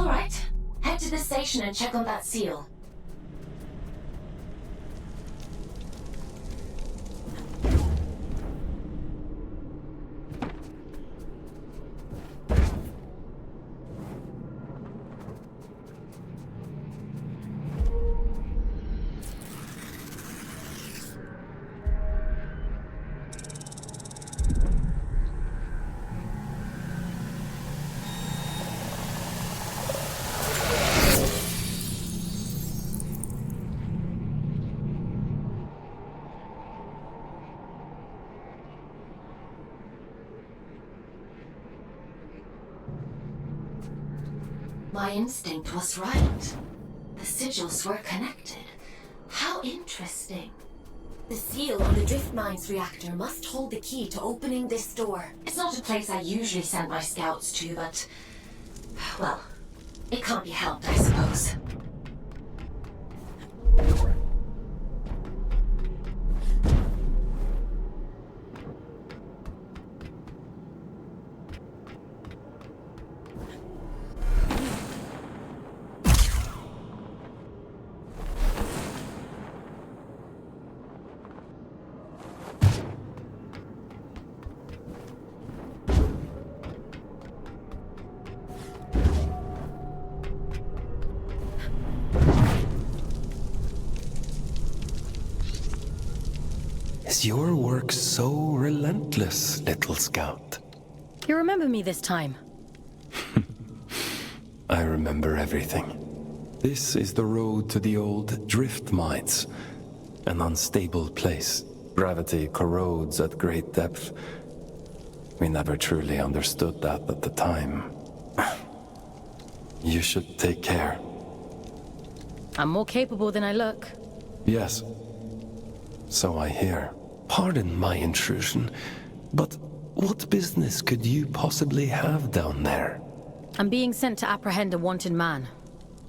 right. Head to the station and check on that seal. My instinct was right. The sigils were connected. How interesting. The seal on the drift mines reactor must hold the key to opening this door. It's not a place I usually send my scouts to, but... well, it can't be helped, I suppose. Is your work so relentless, little scout? You remember me this time? I remember everything. This is the road to the old drift mines. An unstable place. Gravity corrodes at great depth. We never truly understood that at the time. You should take care. I'm more capable than I look. Yes. So I hear. Pardon my intrusion, but what business could you possibly have down there? I'm being sent to apprehend a wanted man.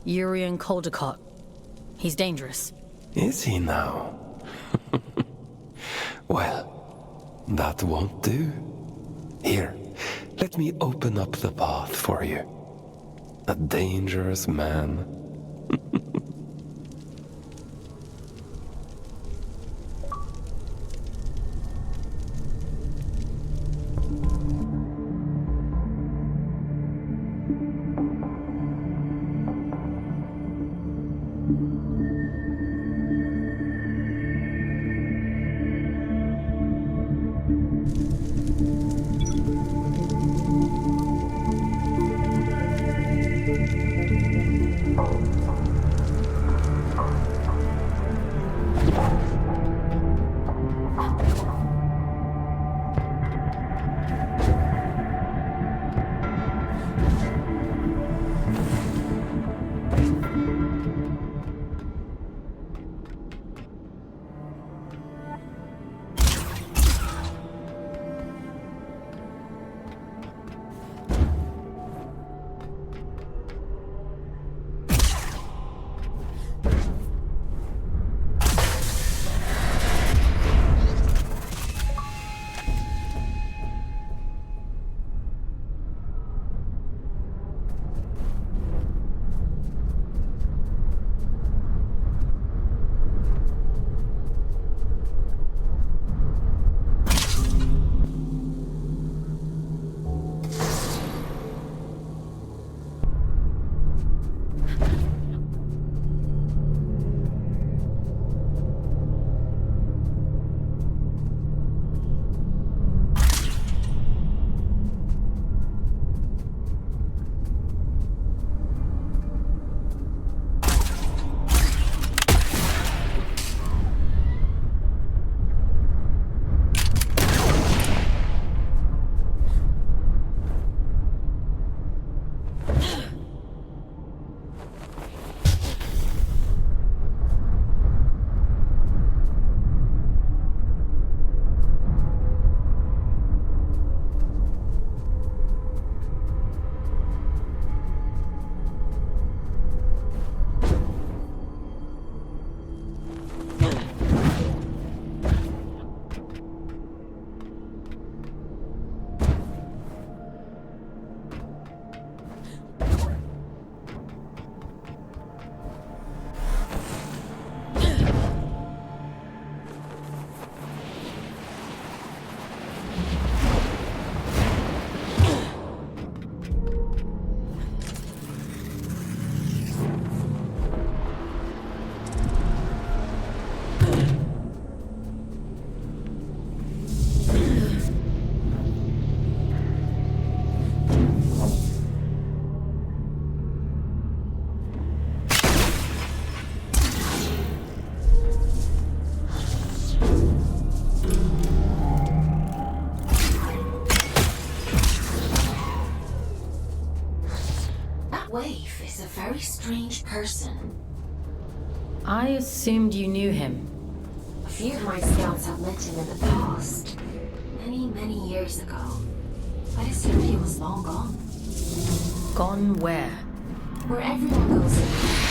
Urian Caldecott. He's dangerous. Is he now? Well, that won't do. Here, let me open up the path for you. A dangerous man. very strange person. I assumed you knew him. A few of my scouts have met him in the past. Many years ago. But I assumed he was long gone. Gone where? Where everyone goes in.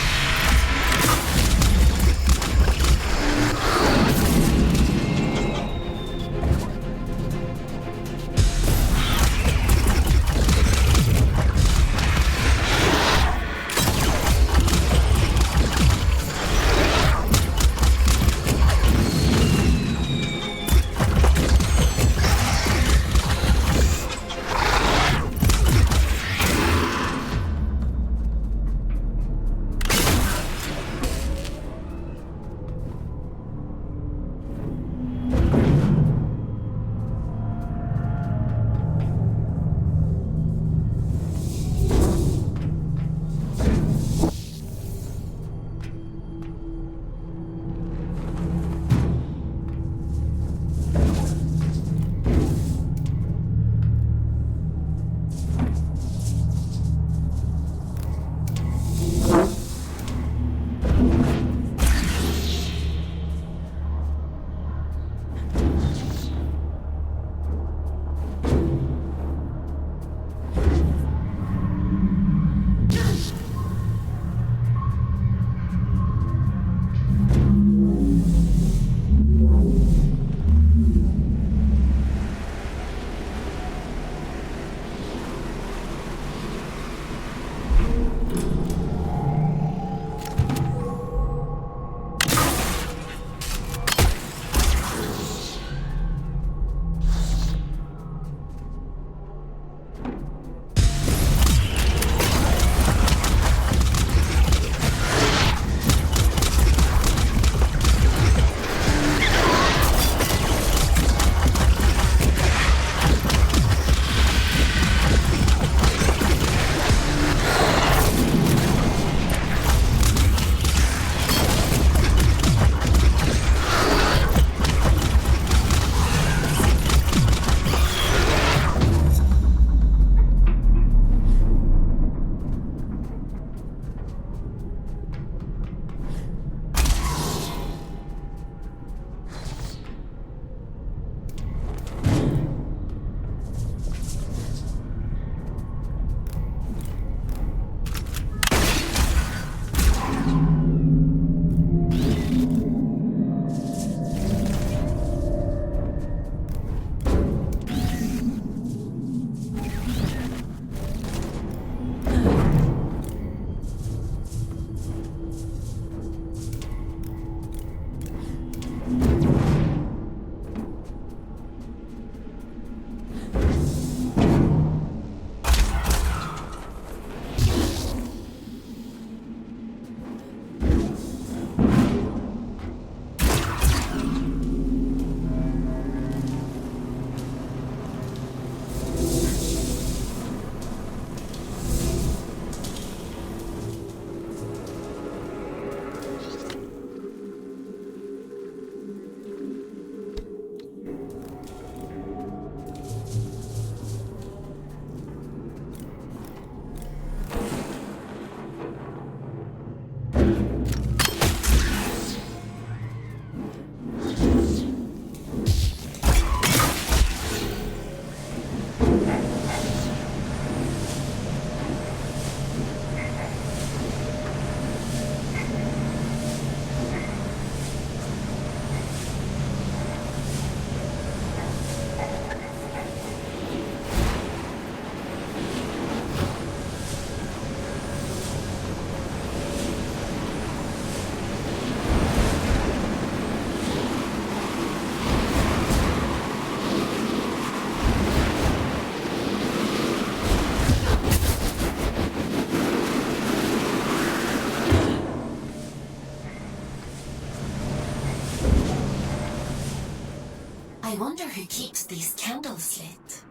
I wonder who keeps these candles lit.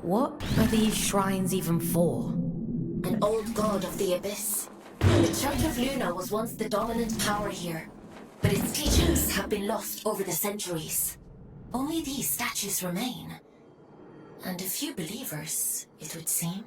What are these shrines even for? An old god of the Abyss. The Church of Luna was once the dominant power here, but its teachings have been lost over the centuries. Only these statues remain. And a few believers, it would seem.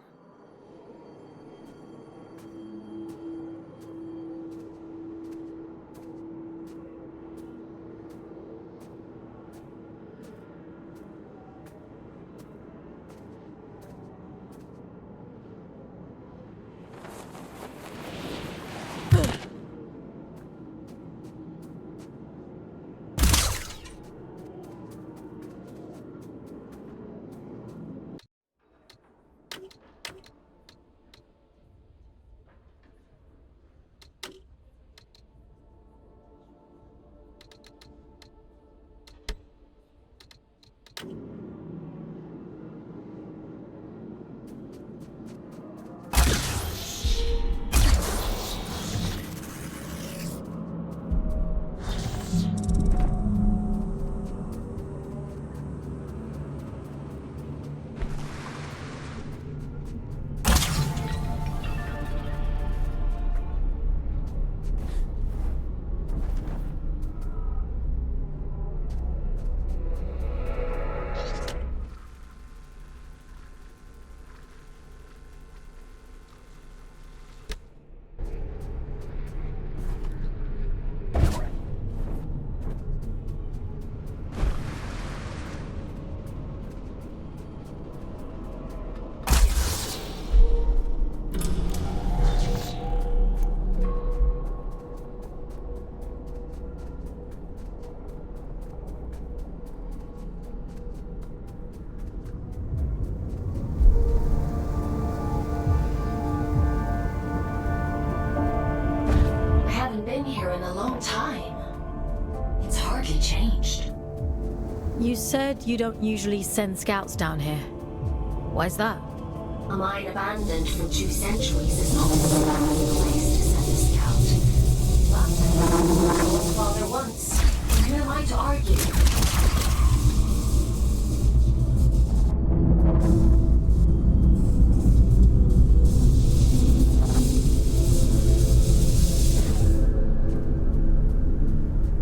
definitely changed. You said you don't usually send scouts down here. Why's that? A mine abandoned for 2 centuries is not the best place to send a scout. But what Father wants, who am I to argue?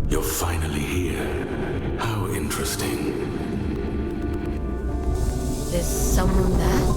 You're finally here. How interesting. There's someone there?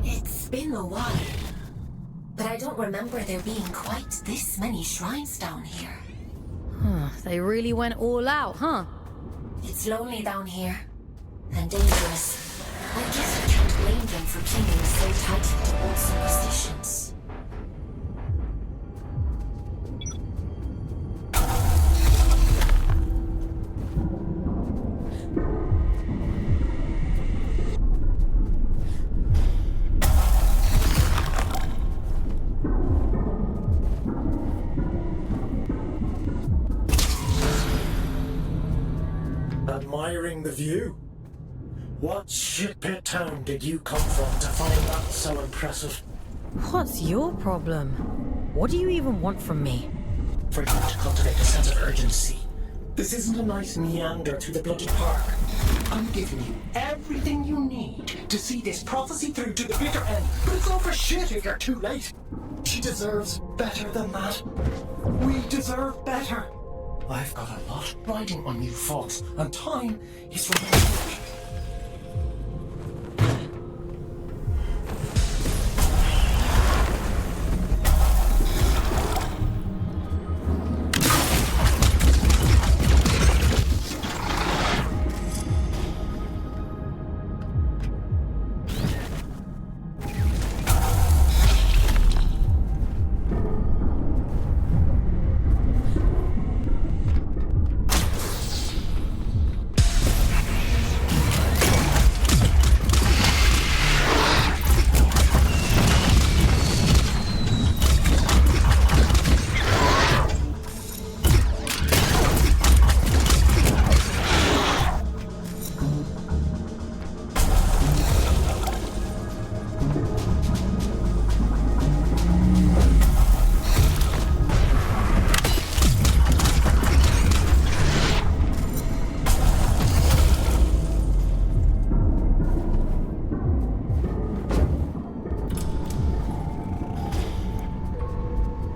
It's been a while, but I don't remember there being quite this many shrines down here. They really went all out, huh? It's lonely down here, and dangerous. I guess I can't blame them for clinging so tightly to old superstitions. Admiring the view? What shitpit town did you come from to find that so impressive? What's your problem? What do you even want from me? For you to cultivate a sense of urgency. This isn't a nice meander to the bloody park. I'm giving you everything you need to see this prophecy through to the bitter end, but it's all for shit if you're too late. She deserves better than that. We deserve better. I've got a lot riding on you folks, and time is running out.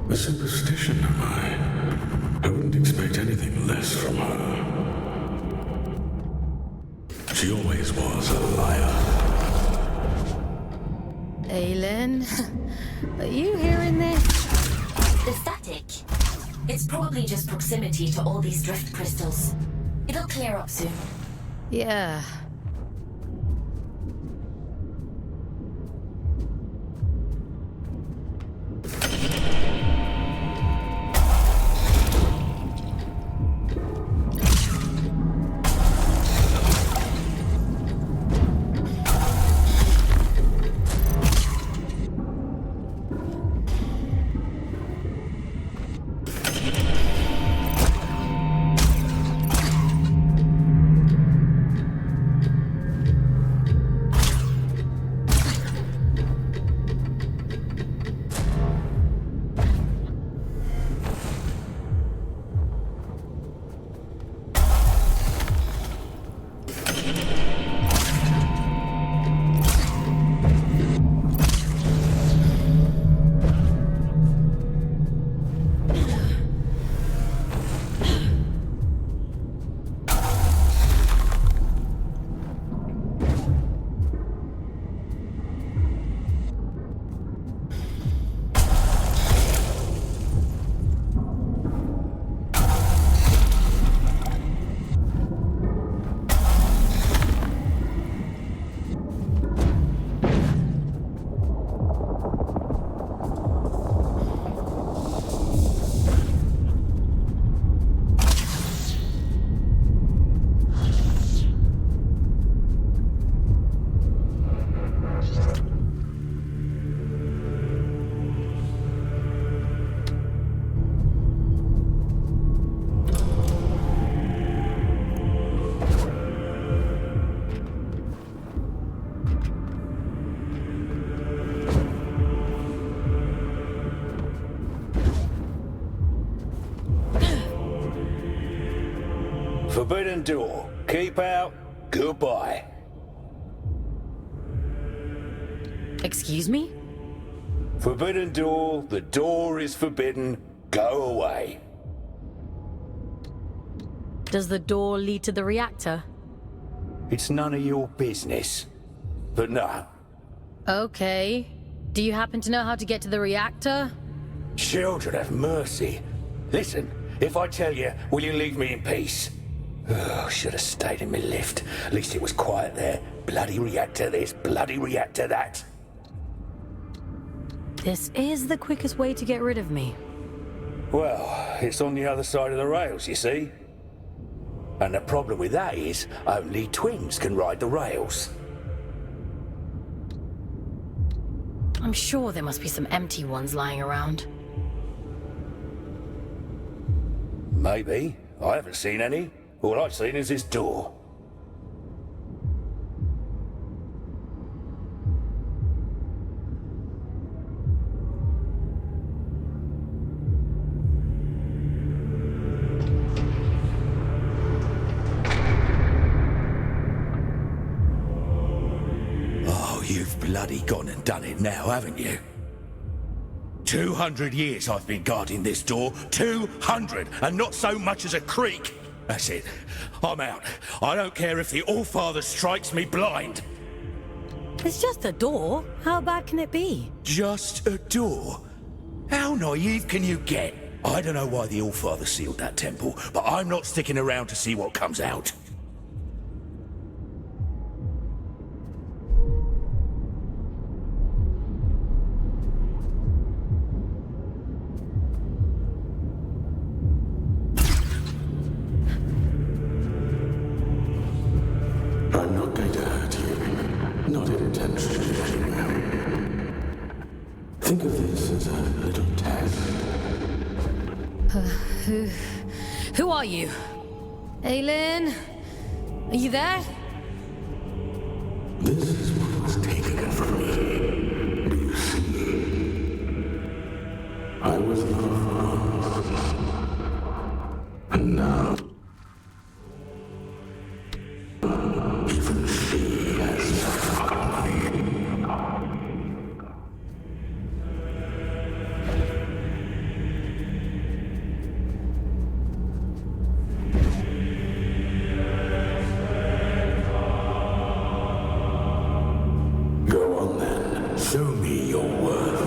A superstition, am I? I wouldn't expect anything less from her. She always was a liar. Aylin, are you hearing this? The static. It's probably just proximity to all these drift crystals. It'll clear up soon. Yeah. Forbidden door. Keep out. Goodbye. Excuse me? Forbidden door. The door is forbidden. Go away. Does the door lead to the reactor? It's none of your business. But no. Okay. Do you happen to know how to get to the reactor? Children have mercy. Listen, if I tell you, will you leave me in peace? Oh, should have stayed in my lift. At least it was quiet there. Bloody reactor this, bloody reactor that. This is the quickest way to get rid of me. Well, it's on the other side of the rails, you see. And the problem with that is, only twins can ride the rails. I'm sure there must be some empty ones lying around. Maybe. I haven't seen any. All I've seen is this door. Oh, you've bloody gone and done it now, haven't you? 200 years I've been guarding this door. 200, and not so much as a creak. That's it. I'm out. I don't care if the Allfather strikes me blind. It's just a door. How bad can it be? Just a door? How naive can you get? I don't know why the Allfather sealed that temple, but I'm not sticking around to see what comes out. I'm not going to hurt you. Not intentionally, anyway. Think of this as a little test. Who are you? Aylin? Are you there? This is what was taken from me. Do you see? I was loved once. And now, even she has forgotten me. Go on then. Show me your worth.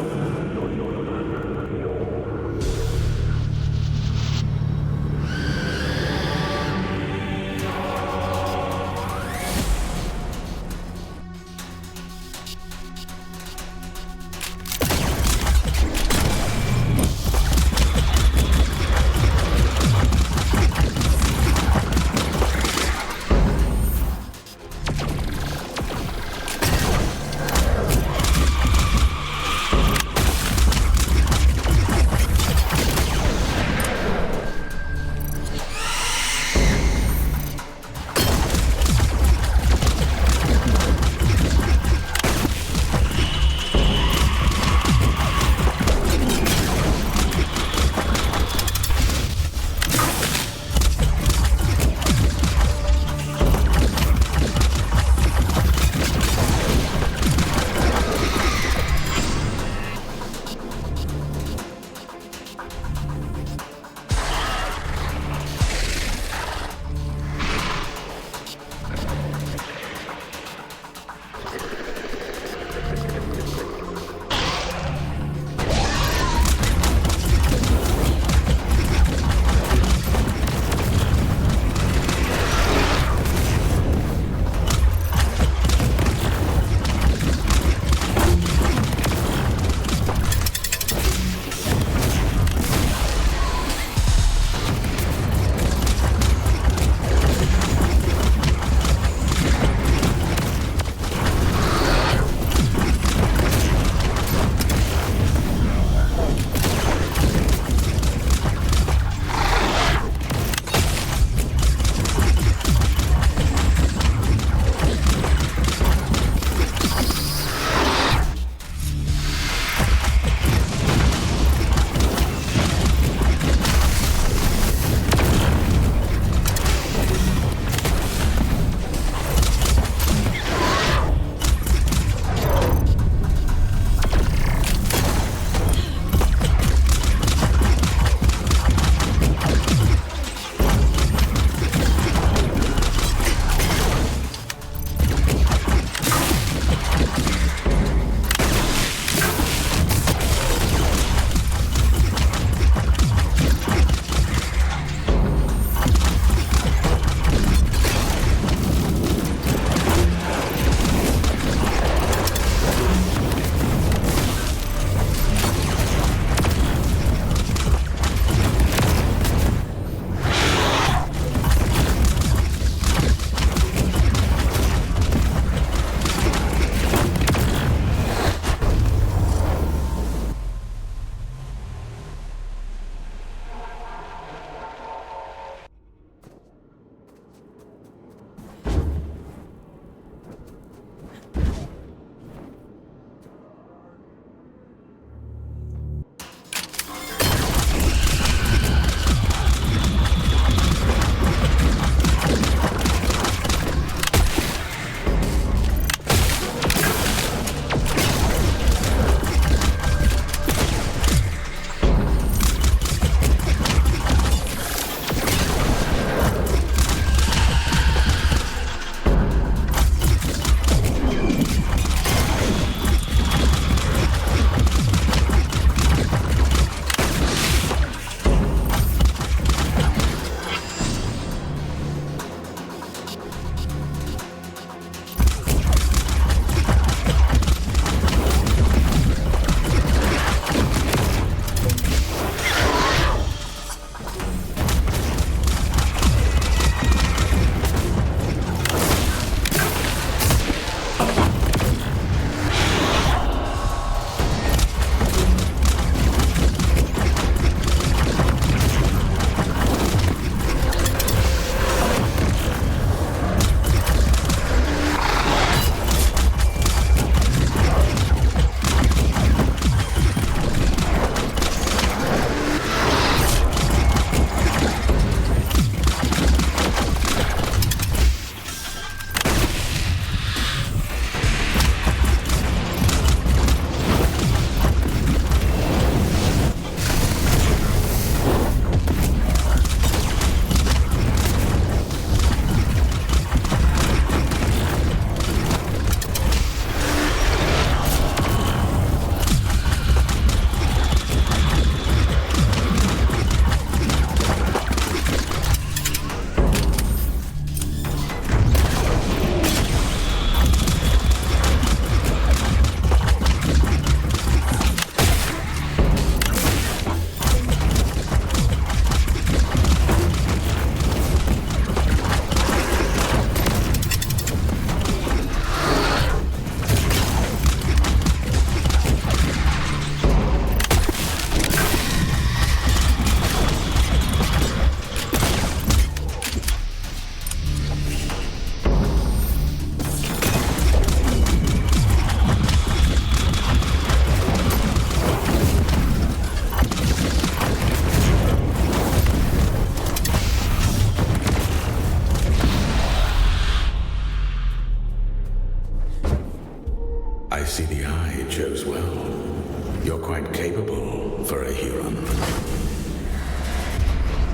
You're quite capable for a Huron.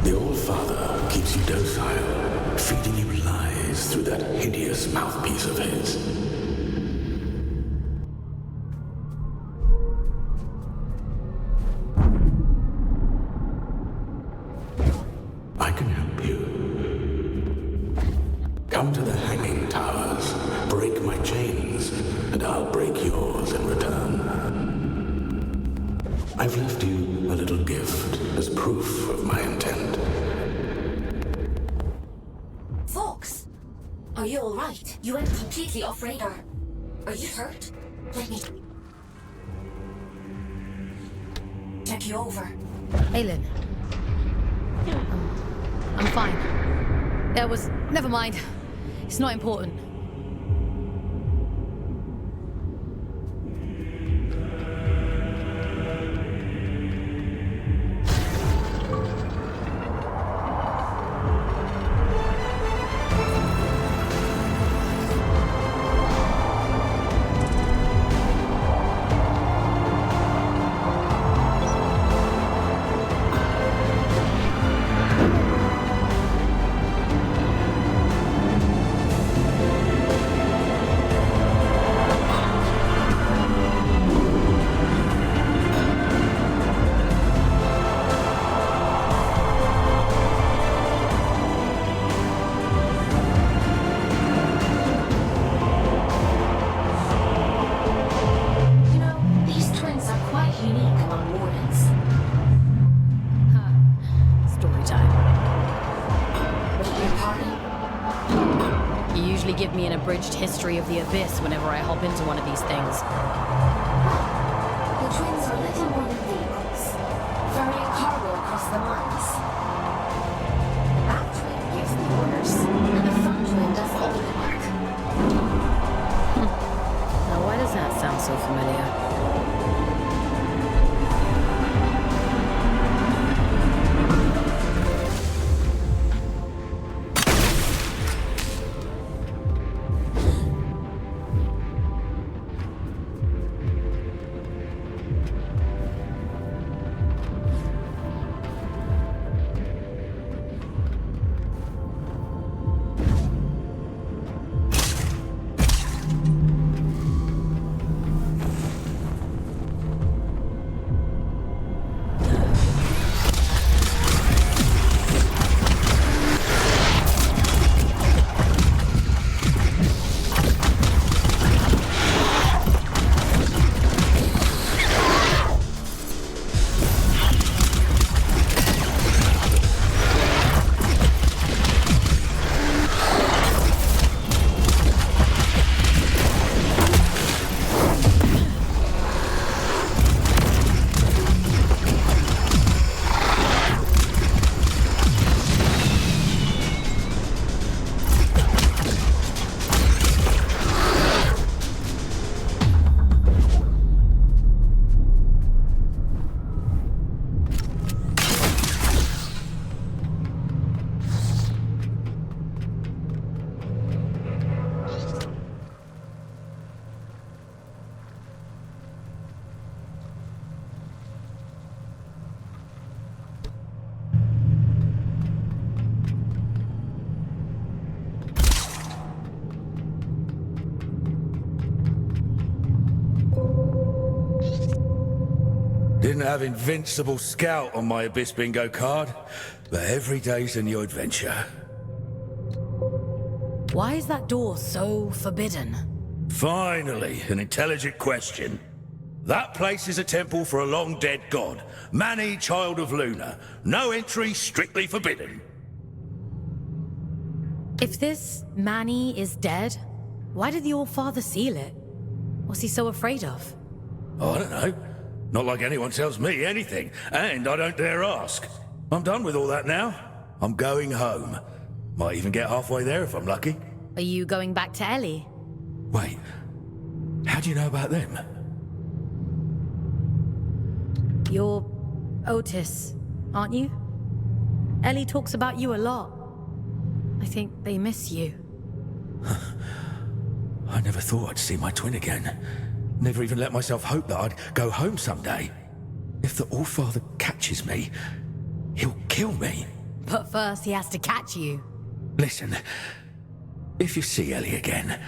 The All-Father keeps you docile, feeding you lies through that hideous mouthpiece of his. I can help you. Come to the Hanging Towers, break my chains, and I'll break yours in return. I've left you a little gift as proof of my intent. Fox! Are you alright? You went completely off radar. Are you hurt? Let me check you over. Aylin. I'm fine. Never mind. It's not important. Give me an abridged history of the Abyss whenever I hop into one of these things. The twins are little more than vehicles, ferrying cargo across the mines. The back twin gives the orders, and the front twin does all the work. Now why does that sound so familiar? Didn't have Invincible Scout on my Abyss bingo card, but every day's a new adventure. Why is that door so forbidden? Finally, an intelligent question. That place is a temple for a long-dead god, Mani, Child of Luna. No entry, strictly forbidden. If this Mani is dead, why did the All-Father seal it? What's he so afraid of? I don't know. Not like anyone tells me anything, and I don't dare ask. I'm done with all that now. I'm going home. Might even get halfway there if I'm lucky. Are you going back to Ellie? Wait, how do you know about them? You're Otis, aren't you? Ellie talks about you a lot. I think they miss you. I never thought I'd see my twin again. Never even let myself hope that I'd go home someday. If the Allfather catches me, he'll kill me. But first, he has to catch you. Listen, if you see Ellie again,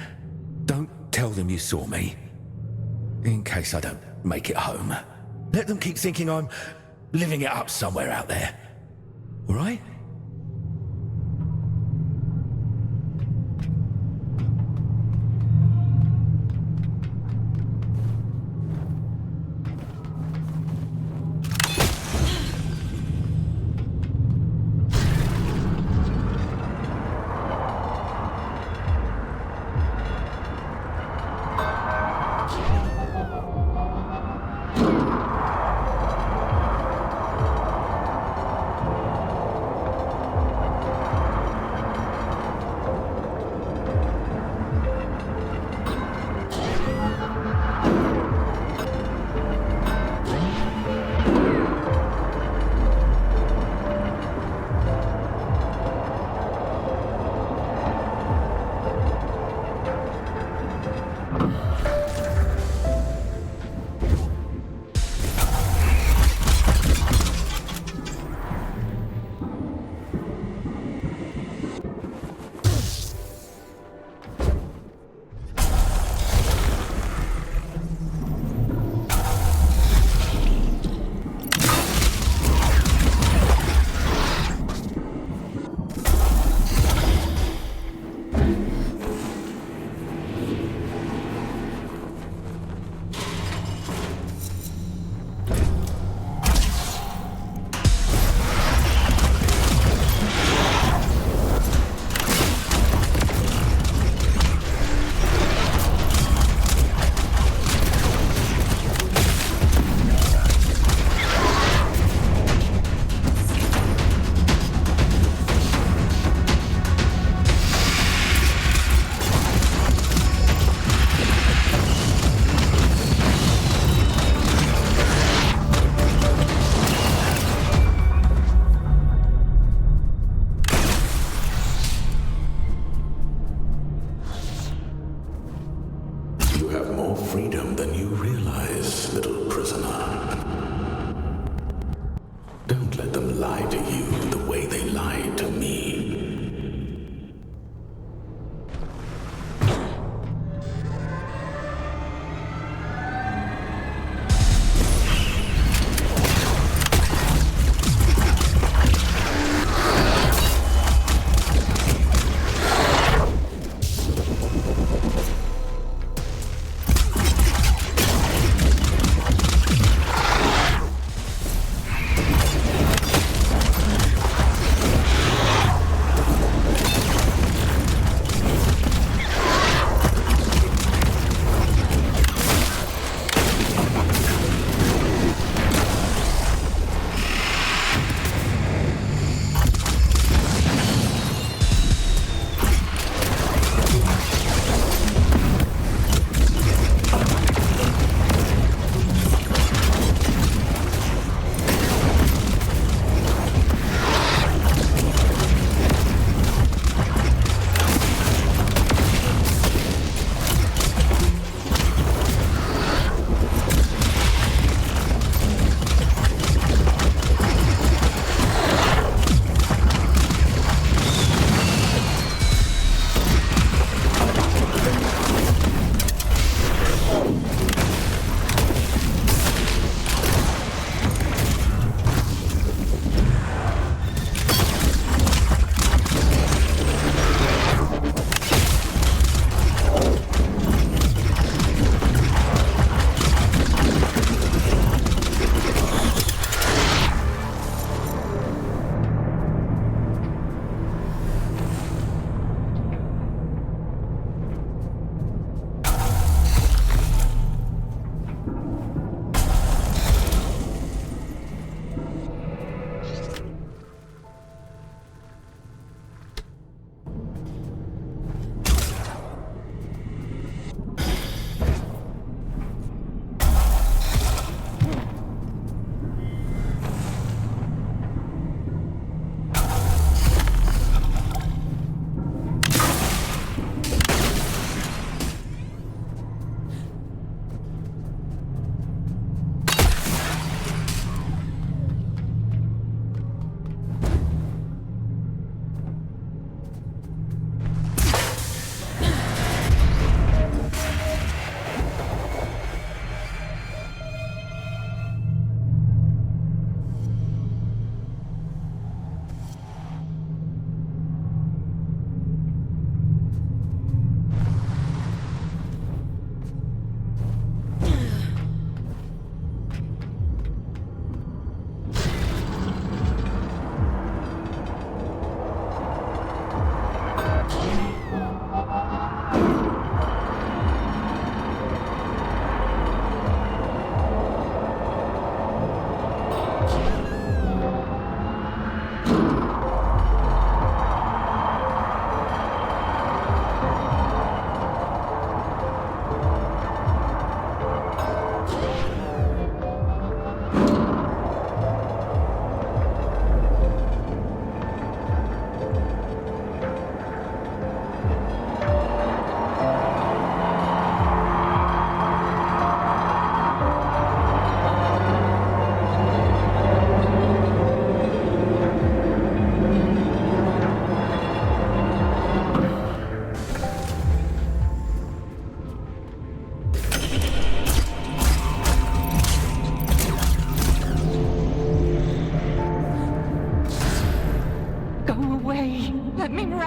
don't tell them you saw me. In case I don't make it home. Let them keep thinking I'm living it up somewhere out there. All right?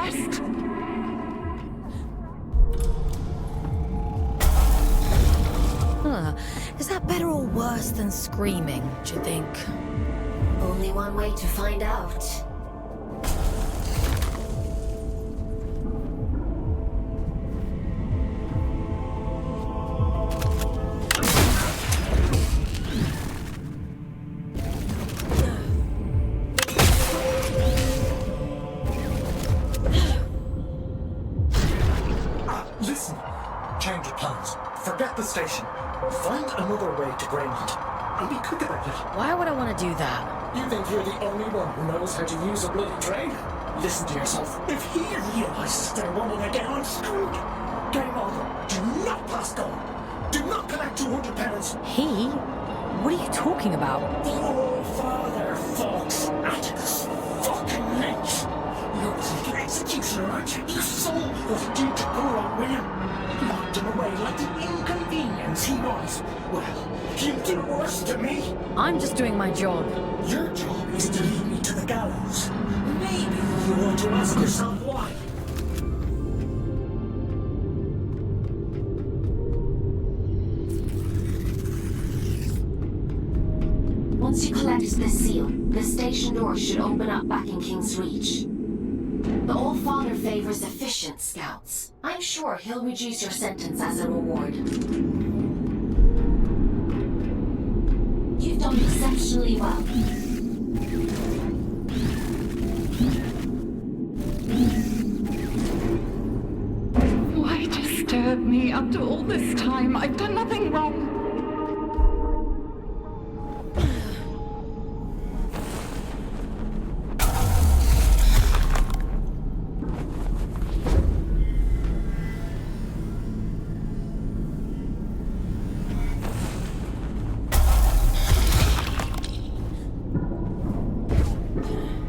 rest. Is that better or worse than screaming, do you think? Only one way to find out. Listen, change of plans. Forget the station. Find another way to Greymont. And be quick about it. Why would I want to do that? You think you're the only one who knows how to use a bloody train? Listen to yourself. If he realizes they're running again, I'm screwed. Game over. Do not pass go. Do not collect 200 pounds. He? What are you talking about? The All-Father, folks. Atticus fucking Lynch. You're the executioner, aren't you? You saw what he did to poor old William. Locked him away like the inconvenience he was. Well, he'll do worse to me. I'm just doing my job. Your job is to lead me to the gallows. Maybe you want to ask yourself why. Once you collect the seal, the station door should open up back in King's Reach. The All-Father favors efficient scouts. I'm sure he'll reduce your sentence as a reward. You've done exceptionally well. Why disturb me after all this time? I've done nothing wrong.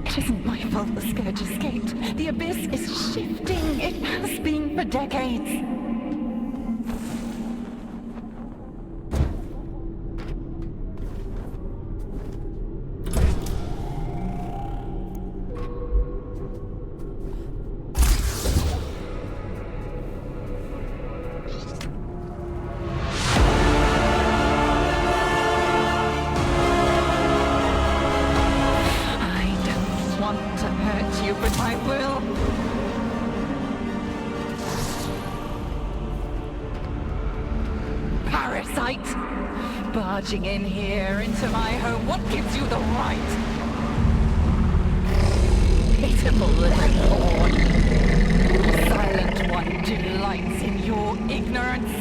It isn't my fault the Scourge escaped. The Abyss is shifting. It has been for decades. I don't want to hurt you, but I will. Parasite! Barging in here into my home, what gives you the right? Pitiful little pawn. The Silent One delights in your ignorance.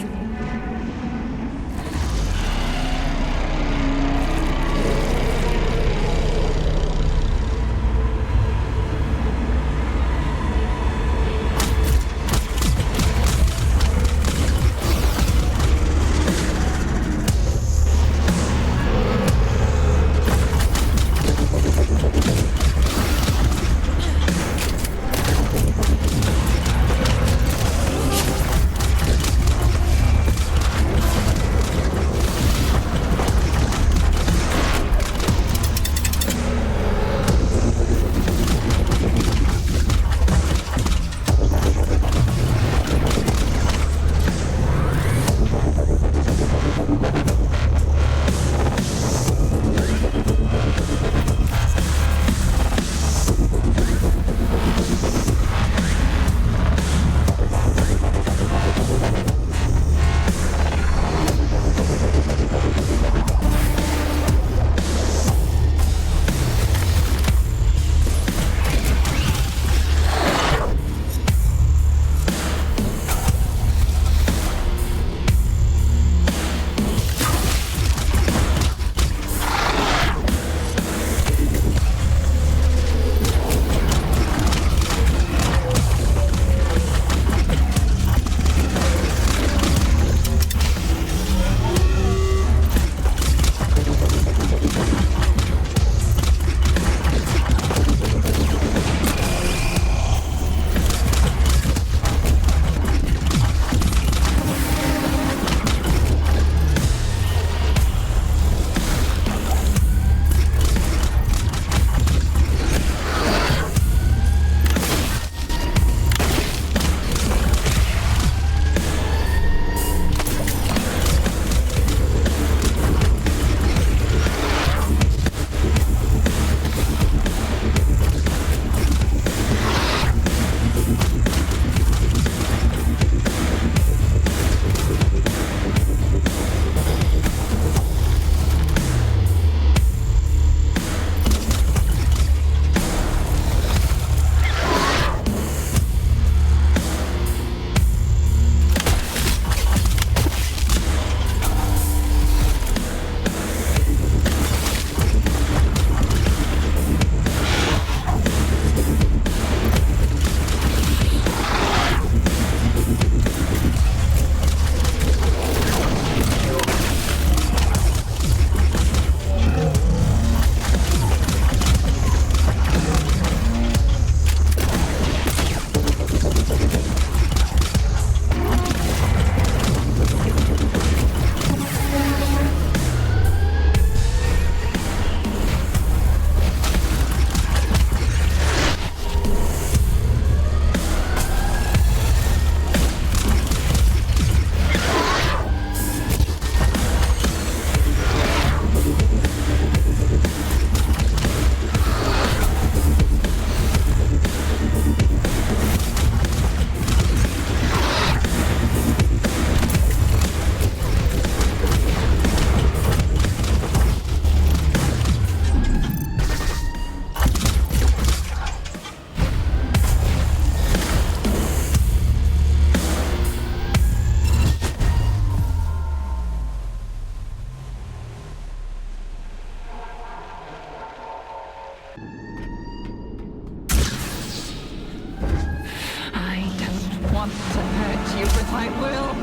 you, but I will.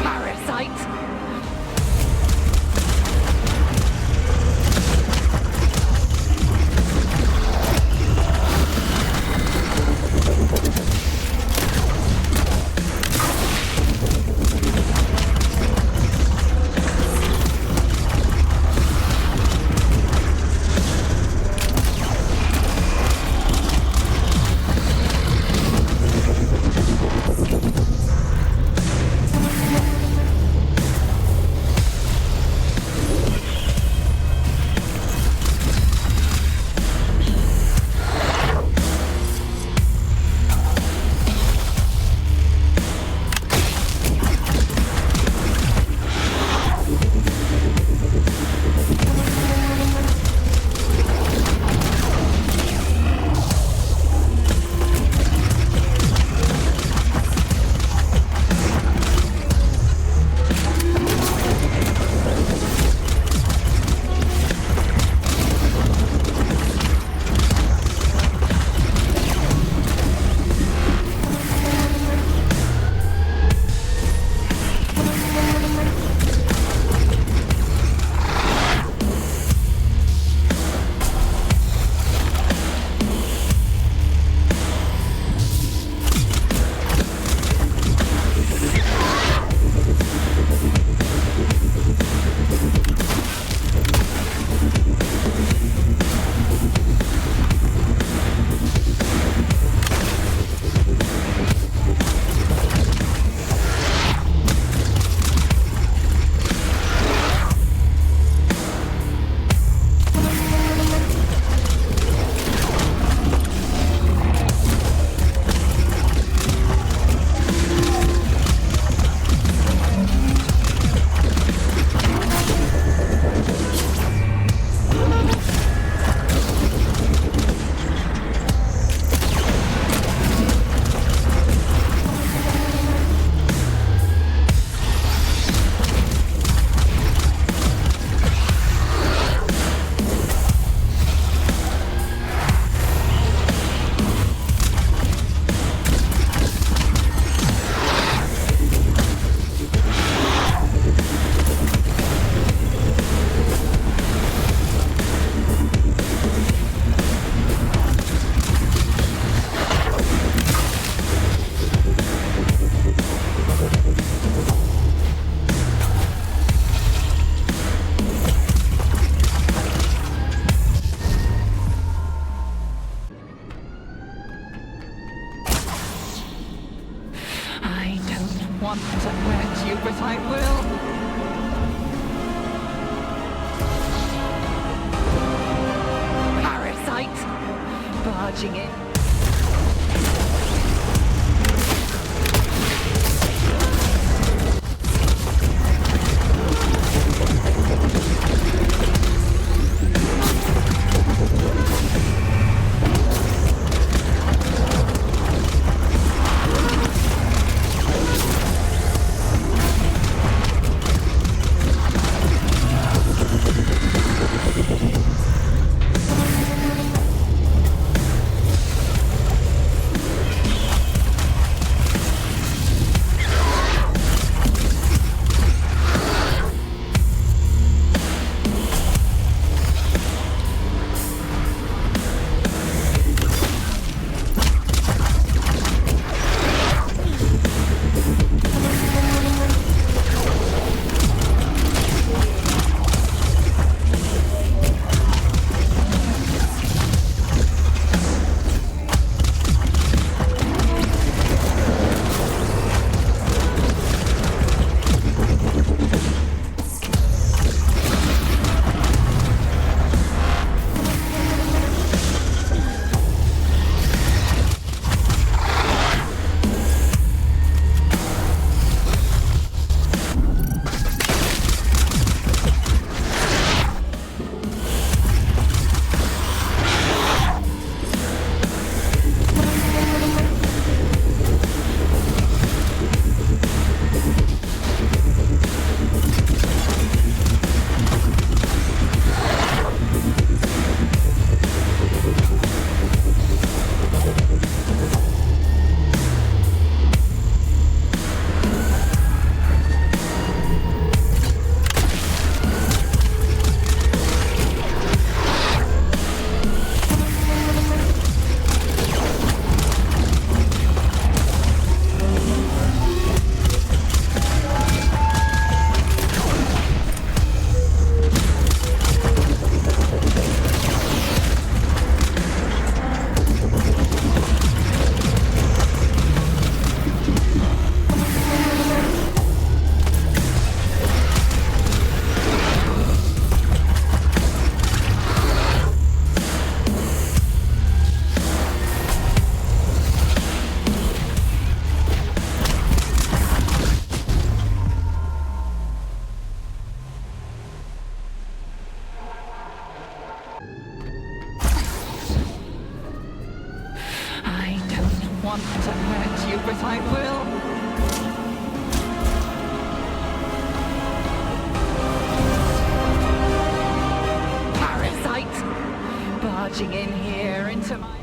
Parasite! Want to hurt you, but I will. Parasite! Barging in. but I will. Parasite! Barging in here into my...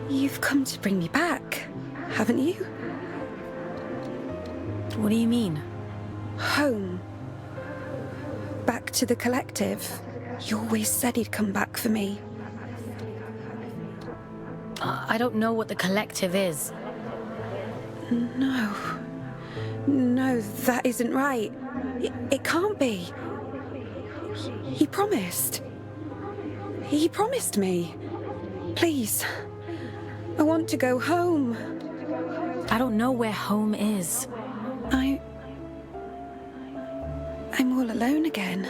You've come to bring me back, haven't you? What do you mean? Home. Back to the collective. You always said he'd come back for me. I don't know what the collective is. No. No, that isn't right. It can't be. He promised. He promised me. Please. I want to go home. I don't know where home is. I'm all alone again.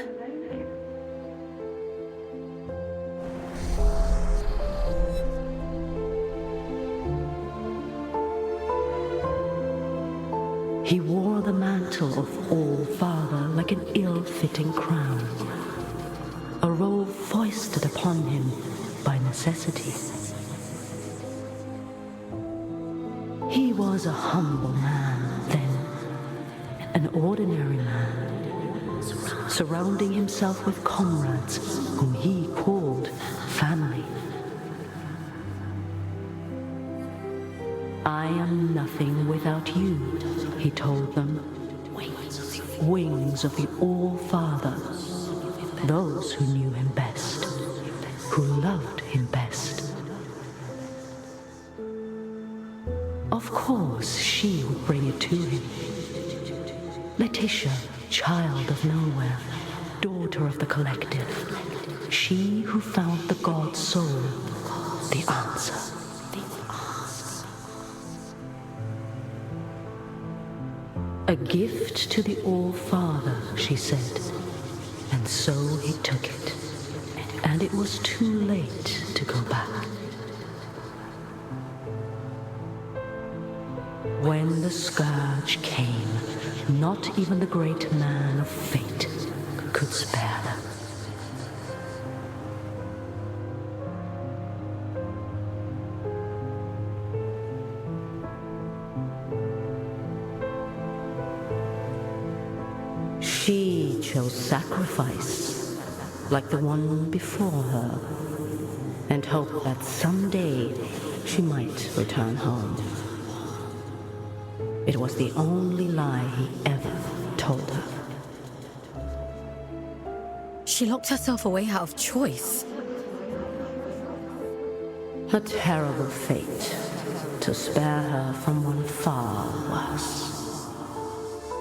He wore the mantle of All-Father like an ill-fitting crown, a role foisted upon him by necessity. He was a humble man then, an ordinary man, surrounding himself with comrades whom he called family. I am nothing without you, he told them. Wings of the All-Father, those who knew him best, who loved him best. Of course, she would bring it to him. Letitia, child of nowhere, daughter of the collective, she who found the God soul, the answer. A gift to the All-Father, she said, and so he took it, and it was too late to go back. When the scourge came, not even the great man of fate could spare them. She chose sacrifice, like the one before her, and hoped that someday she might return home. It was the only lie he ever told her. She locked herself away out of choice. A terrible fate to spare her from one far worse.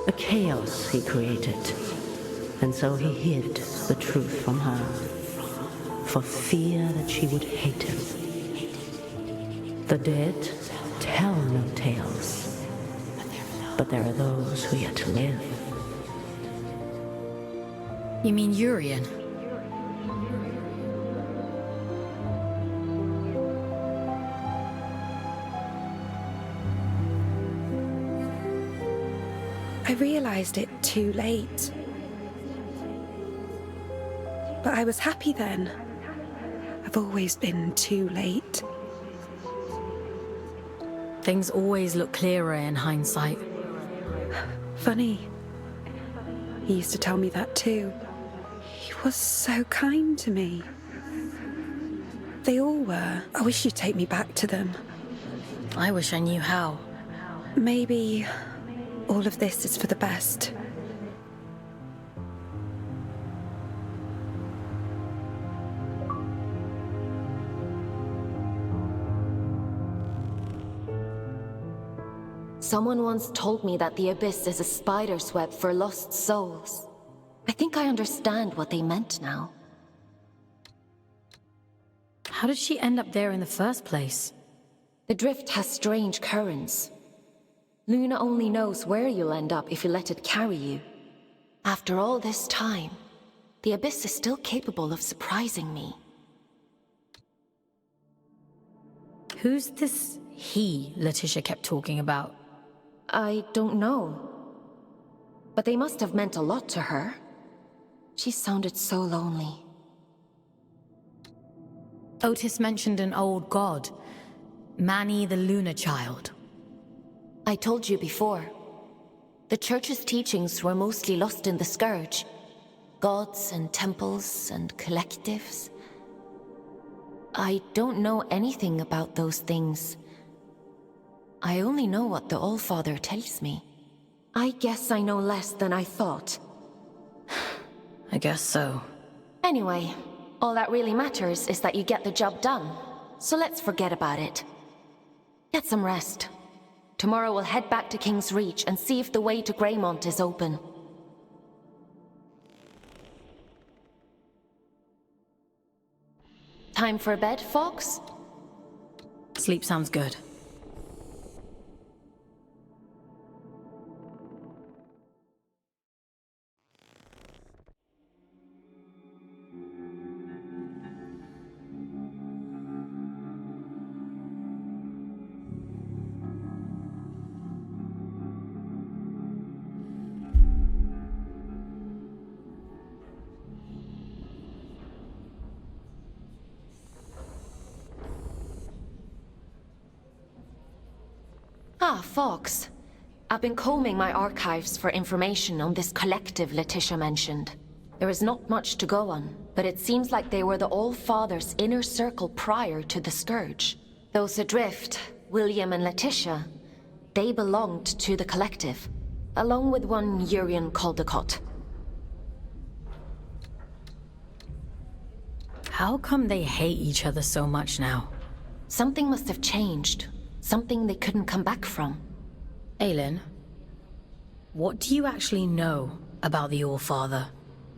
A chaos he created, and so he hid the truth from her, for fear that she would hate him. The dead tell no tales, but there are those who yet live. You mean Urian? I realized it too late. But I was happy then. I've always been too late. Things always look clearer in hindsight. Funny. He used to tell me that too. He was so kind to me. They all were. I wish you'd take me back to them. I wish I knew how. Maybe all of this is for the best. Someone once told me that the Abyss is a spider's web for lost souls. I think I understand what they meant now. How did she end up there in the first place? The drift has strange currents. Luna only knows where you'll end up if you let it carry you. After all this time, the Abyss is still capable of surprising me. Who's this he Letitia kept talking about? I don't know. But they must have meant a lot to her. She sounded so lonely. Otis mentioned an old god. Manny the Lunar Child. I told you before. The Church's teachings were mostly lost in the Scourge. Gods and temples and collectives. I don't know anything about those things. I only know what the Allfather tells me. I guess I know less than I thought. I guess so. Anyway, all that really matters is that you get the job done. So let's forget about it. Get some rest. Tomorrow we'll head back to King's Reach and see if the way to Greymont is open. Time for bed, Fox? Sleep sounds good. Ah, Fox. I've been combing my archives for information on this collective Letitia mentioned. There is not much to go on, but it seems like they were the All-Father's inner circle prior to the Scourge. Those adrift, William and Letitia, they belonged to the collective, along with one Urian Caldecott. How come they hate each other so much now? Something must have changed. Something they couldn't come back from. Aylin, what do you actually know about the Allfather?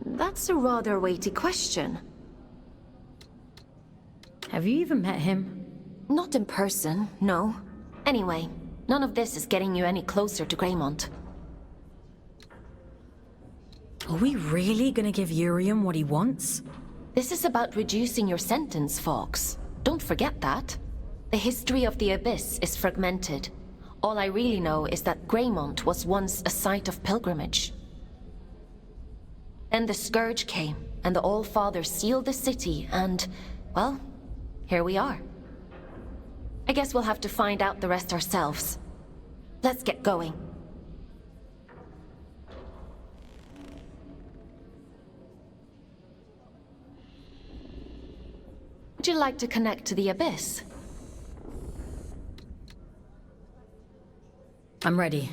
That's a rather weighty question. Have you even met him? Not in person, no. Anyway, none of this is getting you any closer to Greymont. Are we really gonna give Urium what he wants? This is about reducing your sentence, Fox. Don't forget that. The history of the Abyss is fragmented. All I really know is that Greymont was once a site of pilgrimage. Then the Scourge came, and the All-Father sealed the city, and, well, here we are. I guess we'll have to find out the rest ourselves. Let's get going. Would you like to connect to the Abyss? I'm ready.